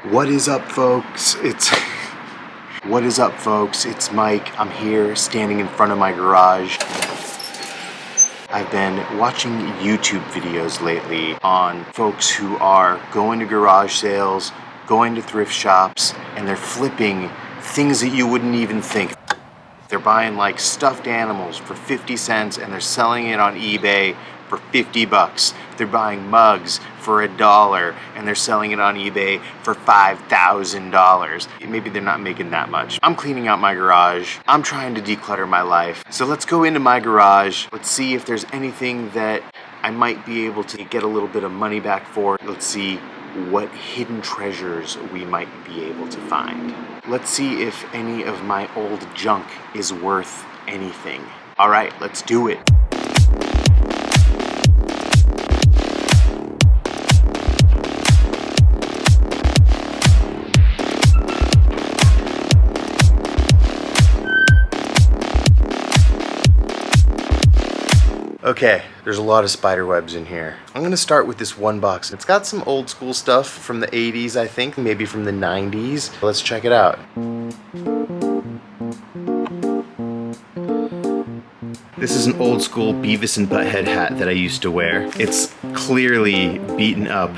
What is up, folks? What is up, folks? It's Mike. I'm here standing in front of my garage. I've been watching YouTube videos lately on folks who are going to garage sales, going to thrift shops, and they're flipping things that you wouldn't even think. They're buying like stuffed animals for 50 cents and they're selling it on eBay for 50 bucks. They're buying mugs for $1 and they're selling it on eBay for $5,000. Maybe they're not making that much. I'm cleaning out my garage. I'm trying to declutter my life. So let's go into my garage. Let's see if there's anything that I might be able to get a little bit of money back for. Let's see what hidden treasures we might be able to find. Let's see if any of my old junk is worth anything. All right, let's do it. Okay, there's a lot of spider webs in here. I'm gonna start with this one box. It's got some old school stuff from the 80s, I think, maybe from the 90s. Let's check it out. This is an old school Beavis and Butthead hat that I used to wear. It's clearly beaten up.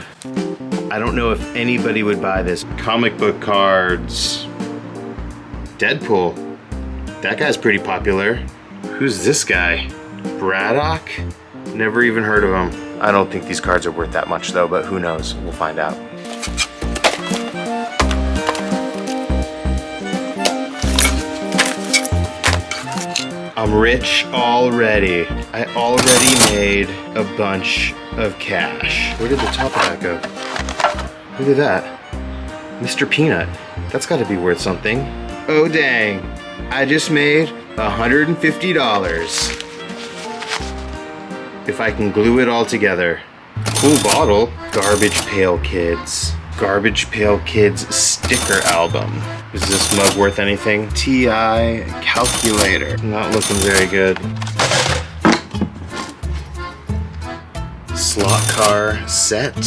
I don't know if anybody would buy this. Comic book cards. Deadpool. That guy's pretty popular. Who's this guy? Braddock? Never even heard of him. I don't think these cards are worth that much though, but who knows? We'll find out. I'm rich already. I already made a bunch of cash. Where did the top of that go? Look at that. Mr. Peanut. That's gotta be worth something. Oh dang. I just made $150. If I can glue it all together. Cool bottle. Garbage Pail Kids. Garbage Pail Kids sticker album. Is this mug worth anything? TI calculator. Not looking very good. Slot car set.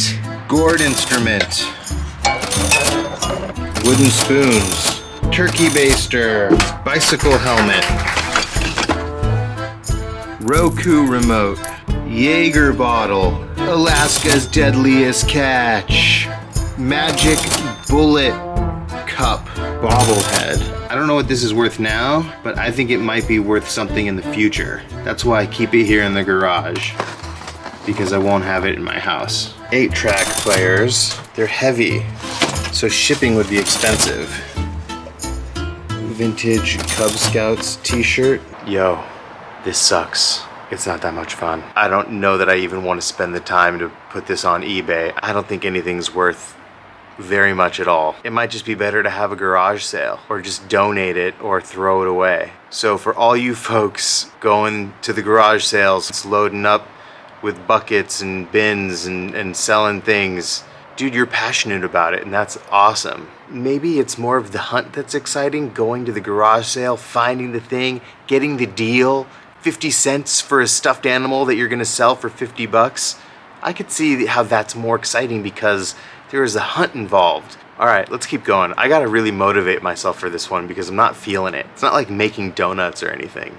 Gourd instrument. Wooden spoons. Turkey baster. Bicycle helmet. Roku remote. Jaeger bottle. Alaska's deadliest catch. Magic bullet cup. Bobblehead. I don't know what this is worth now, but I think it might be worth something in the future. That's why I keep it here in the garage, because I won't have it in my house. 8-track players. They're heavy, so shipping would be expensive. Vintage Cub Scouts t-shirt. Yo, this sucks. It's not that much fun. I don't know that I even want to spend the time to put this on eBay. I don't think anything's worth very much at all. It might just be better to have a garage sale or just donate it or throw it away. So for all you folks going to the garage sales, it's loading up with buckets and bins and selling things, dude, you're passionate about it and that's awesome. Maybe it's more of the hunt that's exciting, going to the garage sale, finding the thing, getting the deal, 50 cents for a stuffed animal that you're gonna sell for 50 bucks. I could see how that's more exciting because there is a hunt involved. All right, let's keep going. I gotta really motivate myself for this one because I'm not feeling it. It's not like making donuts or anything.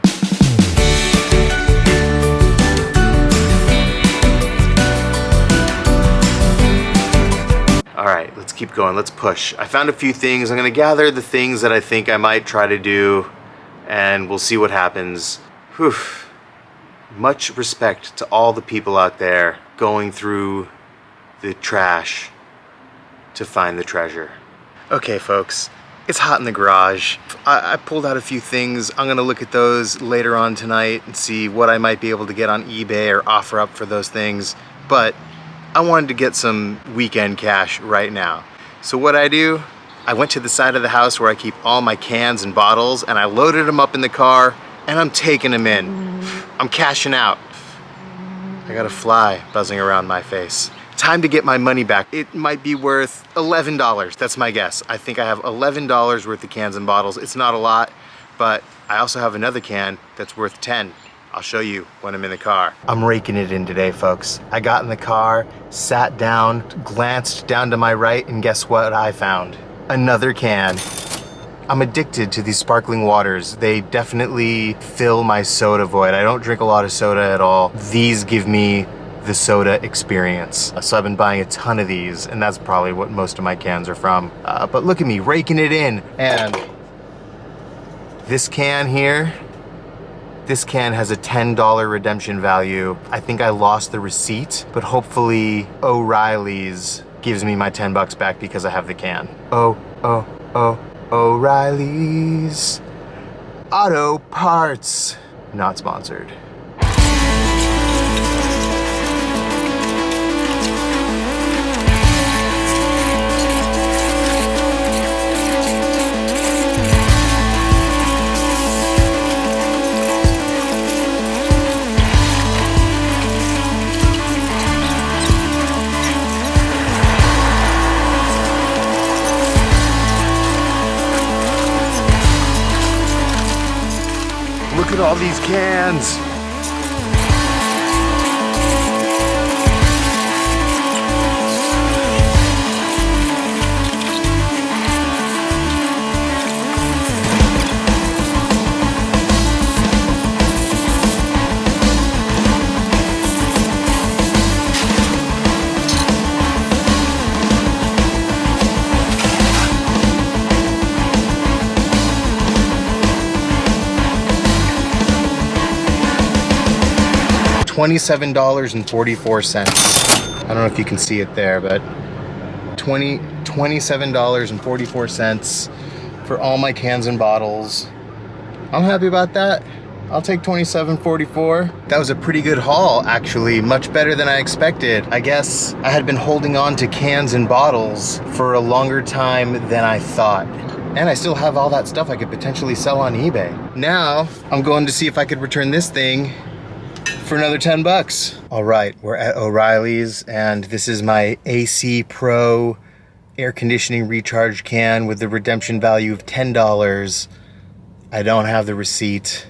All right, let's keep going, let's push. I found a few things. I'm gonna gather the things that I think I might try to do and we'll see what happens. Whew. Much respect to all the people out there going through the trash to find the treasure. Okay, folks, it's hot in the garage. I pulled out a few things. I'm gonna look at those later on tonight and see what I might be able to get on eBay or offer up for those things. But I wanted to get some weekend cash right now. So what I do, I went to the side of the house where I keep all my cans and bottles and I loaded them up in the car and I'm taking them in. I'm cashing out. I got a fly buzzing around my face. Time to get my money back. It might be worth $11, that's my guess. I think I have $11 worth of cans and bottles. It's not a lot, but I also have another can that's worth 10. I'll show you when I'm in the car. I'm raking it in today, folks. I got in the car, sat down, glanced down to my right, and guess what I found? Another can. I'm addicted to these sparkling waters. They definitely fill my soda void. I don't drink a lot of soda at all. These give me the soda experience. So I've been buying a ton of these, and that's probably what most of my cans are from. But look at me raking it in. And this can here, this can has a $10 redemption value. I think I lost the receipt, but hopefully O'Reilly's gives me my 10 bucks back because I have the can. O'Reilly's Auto Parts. Not sponsored. Look at all these cans. $27.44. I don't know if you can see it there, but $27.44 for all my cans and bottles. I'm happy about that. I'll take $27.44. That was a pretty good haul, actually, much better than I expected. I guess I had been holding on to cans and bottles for a longer time than I thought. And I still have all that stuff I could potentially sell on eBay. Now, I'm going to see if I could return this thing for another 10 bucks. All right, we're at O'Reilly's, and this is my AC Pro air conditioning recharge can with the redemption value of $10. I don't have the receipt.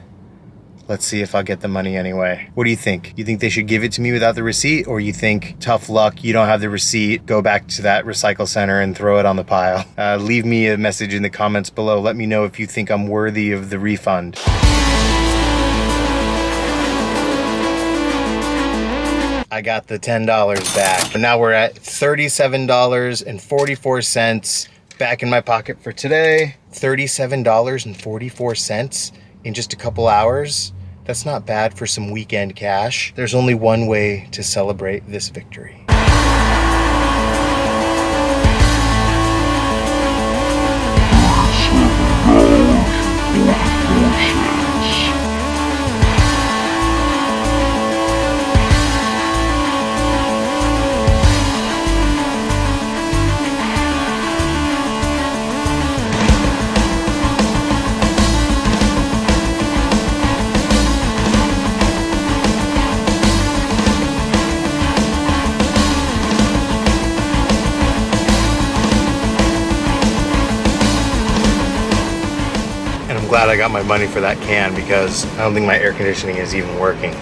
Let's see if I'll get the money anyway. What do you think? You think they should give it to me without the receipt, or you think, tough luck, you don't have the receipt, go back to that recycle center and throw it on the pile? Leave me a message in the comments below. Let me know if you think I'm worthy of the refund. I got the $10 back. Now we're at $37.44 back in my pocket for today. $37.44 in just a couple hours. That's not bad for some weekend cash. There's only one way to celebrate this victory. Glad I got my money for that can because I don't think my air conditioning is even working.